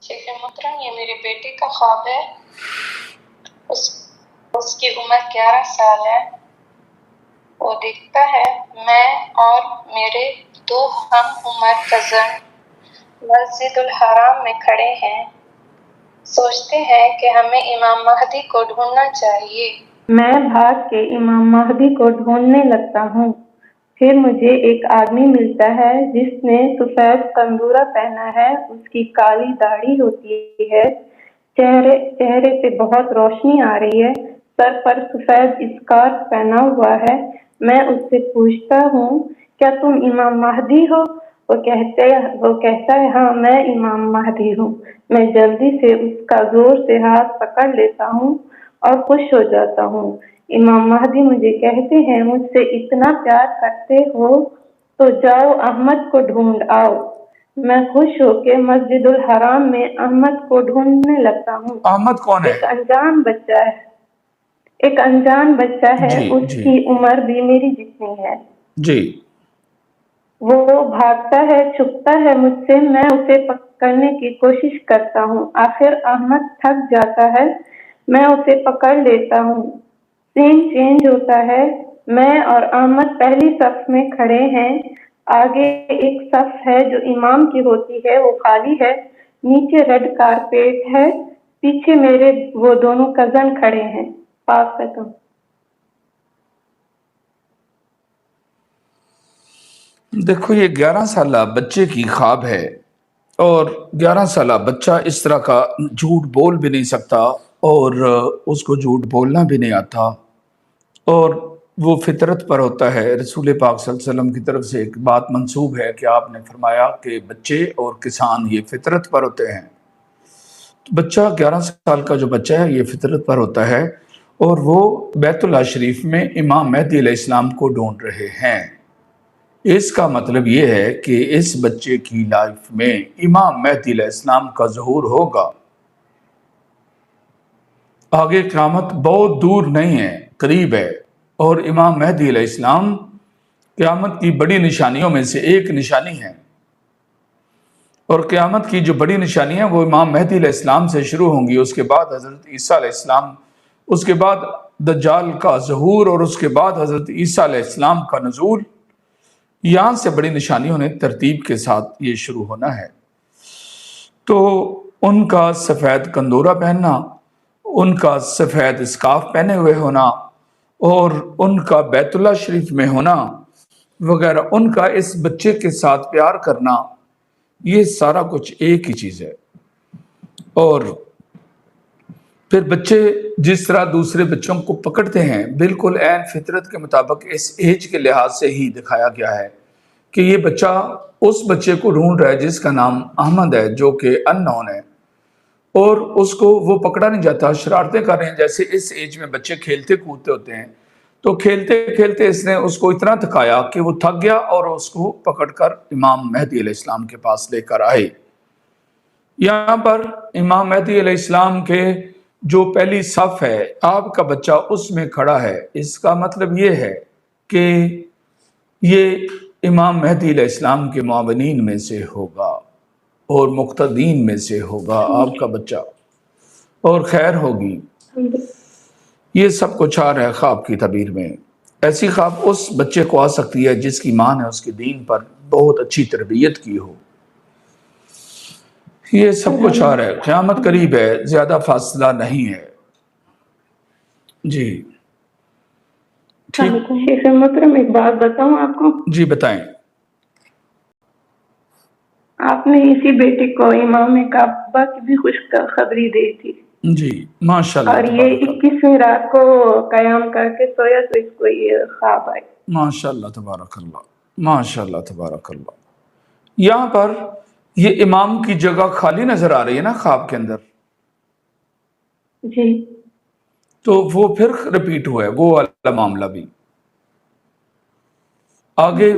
شیخ محترم یہ میرے بیٹے کا خواب ہے، اس کی عمر 11 سال ہے۔ وہ دیکھتا ہے میں اور میرے 2 ہم عمر کزن مسجد الحرام میں کھڑے ہیں، سوچتے ہیں کہ ہمیں امام مہدی کو ڈھونڈنا چاہیے۔ میں بھاگ کے امام مہدی کو ڈھونڈنے لگتا ہوں۔ پھر مجھے ایک آدمی ملتا ہے جس نے سفید قندورہ پہنا ہے، اس کی کالی داڑھی ہوتی ہے، چہرے پہ بہت روشنی آ رہی ہے، سر پر سفید اسکارف پہنا ہوا ہے۔ میں اس سے پوچھتا ہوں کیا تم امام مہدی ہو؟ وہ کہتا ہے ہاں میں امام مہدی ہوں۔ میں جلدی سے اس کا زور سے ہاتھ پکڑ لیتا ہوں اور خوش ہو جاتا ہوں۔ امام مہدی مجھے کہتے ہیں مجھ سے اتنا پیار کرتے ہو تو جاؤ احمد کو ڈھونڈ آؤ۔ میں خوش ہو کے مسجد الحرام میں احمد کو ڈھونڈنے لگتا ہوں۔ احمد کون ہے؟ ایک انجان بچہ ہے، اس کی عمر بھی میری جتنی ہے۔ جی وہ بھاگتا ہے، چھپتا ہے مجھ سے، میں اسے پکڑنے کی کوشش کرتا ہوں۔ آخر احمد تھک جاتا ہے، میں اسے پکڑ لیتا ہوں۔ سین چینج ہوتا ہے، میں اور احمد پہلی صف میں کھڑے ہیں۔ آگے ایک صف ہے جو امام کی ہوتی ہے، وہ خالی ہے، نیچے ریڈ کارپیٹ ہے، پیچھے میرے وہ دونوں کزن کھڑے ہیں۔ پاس کرتا ہوں۔ دیکھو یہ 11 سالہ بچے کی خواب ہے، اور 11 سالہ بچہ اس طرح کا جھوٹ بول بھی نہیں سکتا، اور اس کو جھوٹ بولنا بھی نہیں آتا، اور وہ فطرت پر ہوتا ہے۔ رسول پاک صلی اللہ علیہ وسلم کی طرف سے ایک بات منسوب ہے کہ آپ نے فرمایا کہ بچے اور کسان یہ فطرت پر ہوتے ہیں۔ بچہ 11 سال کا جو بچہ ہے یہ فطرت پر ہوتا ہے، اور وہ بیت اللہ شریف میں امام مہدی علیہ السلام کو ڈھونڈ رہے ہیں۔ اس کا مطلب یہ ہے کہ اس بچے کی لائف میں امام مہدی علیہ السلام کا ظہور ہوگا۔ آگے قیامت بہت دور نہیں ہے، قریب ہے، اور امام مہدی علیہ السلام قیامت کی بڑی نشانیوں میں سے ایک نشانی ہے، اور قیامت کی جو بڑی نشانیاں وہ امام مہدی علیہ السلام سے شروع ہوں گی، اس کے بعد حضرت عیسیٰ علیہ السلام، اس کے بعد دجال کا ظہور، اور اس کے بعد حضرت عیسیٰ علیہ السلام کا نزول۔ یہاں سے بڑی نشانیوں نے ترتیب کے ساتھ یہ شروع ہونا ہے۔ تو ان کا سفید قندورہ پہننا، ان کا سفید اسکارف پہنے ہوئے ہونا، اور ان کا بیت اللہ شریف میں ہونا وغیرہ، ان کا اس بچے کے ساتھ پیار کرنا، یہ سارا کچھ ایک ہی چیز ہے۔ اور پھر بچے جس طرح دوسرے بچوں کو پکڑتے ہیں، بالکل عین فطرت کے مطابق اس ایج کے لحاظ سے ہی دکھایا گیا ہے کہ یہ بچہ اس بچے کو ڈھونڈ رہا ہے جس کا نام احمد ہے، جو کہ ان نون ہے، اور اس کو وہ پکڑا نہیں جاتا، شرارتیں کر رہے ہیں۔ جیسے اس ایج میں بچے کھیلتے کودتے ہوتے ہیں، تو کھیلتے کھیلتے اس نے اس کو اتنا تھکایا کہ وہ تھک گیا، اور اس کو پکڑ کر امام مہدی علیہ السلام کے پاس لے کر آئے۔ یہاں پر امام مہدی علیہ السلام کے جو پہلی صف ہے، آپ کا بچہ اس میں کھڑا ہے، اس کا مطلب یہ ہے کہ یہ امام مہدی علیہ السلام کے معاونین میں سے ہوگا اور مقتدین میں سے ہوگا آپ کا بچہ، اور خیر ہوگی۔ یہ سب کچھ آ رہا ہے خواب کی تعبیر میں۔ ایسی خواب اس بچے کو آ سکتی ہے جس کی ماں نے اس کے دین پر بہت اچھی تربیت کی ہو۔ یہ سب کچھ آ رہا ہے، قیامت قریب ہے، زیادہ فاصلہ نہیں ہے۔ جی ٹھیک، شیخ محترم ایک بات بتاؤں آپ کو؟ جی بتائیں۔ آپ نے اسی بیٹے کو امام کعبہ کی بھی خوشخبری دی تھی۔ جی ماشاءاللہ، اور یہ 21ویں رات کو قیام کر کے سویا تو اس کو یہ خواب آئی۔ ماشاءاللہ تبارک اللہ، ماشاءاللہ تبارک اللہ۔ یہاں پر یہ امام کی جگہ خالی نظر آ رہی ہے نا خواب کے اندر، جی، تو وہ پھر ریپیٹ ہوا ہے وہ والا معاملہ بھی۔ آگے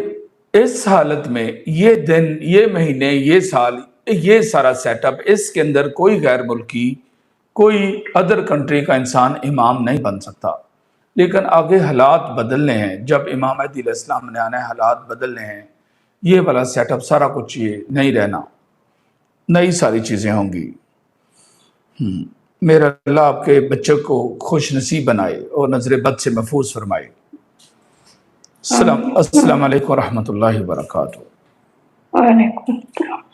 اس حالت میں یہ دن، یہ مہینے، یہ سال، یہ سارا سیٹ اپ، اس کے اندر کوئی غیر ملکی، کوئی ادر کنٹری کا انسان امام نہیں بن سکتا۔ لیکن آگے حالات بدلنے ہیں، جب امام مہدی علیہ السلام نے آنا ہے، حالات بدلنے ہیں، یہ والا سیٹ اپ سارا کچھ یہ نہیں رہنا، نئی ساری چیزیں ہوں گی۔ میرا اللہ آپ کے بچوں کو خوش نصیب بنائے اور نظر بد سے محفوظ فرمائے۔ السلام علیکم ورحمۃ اللہ وبرکاتہ۔ وعلیکم السلام۔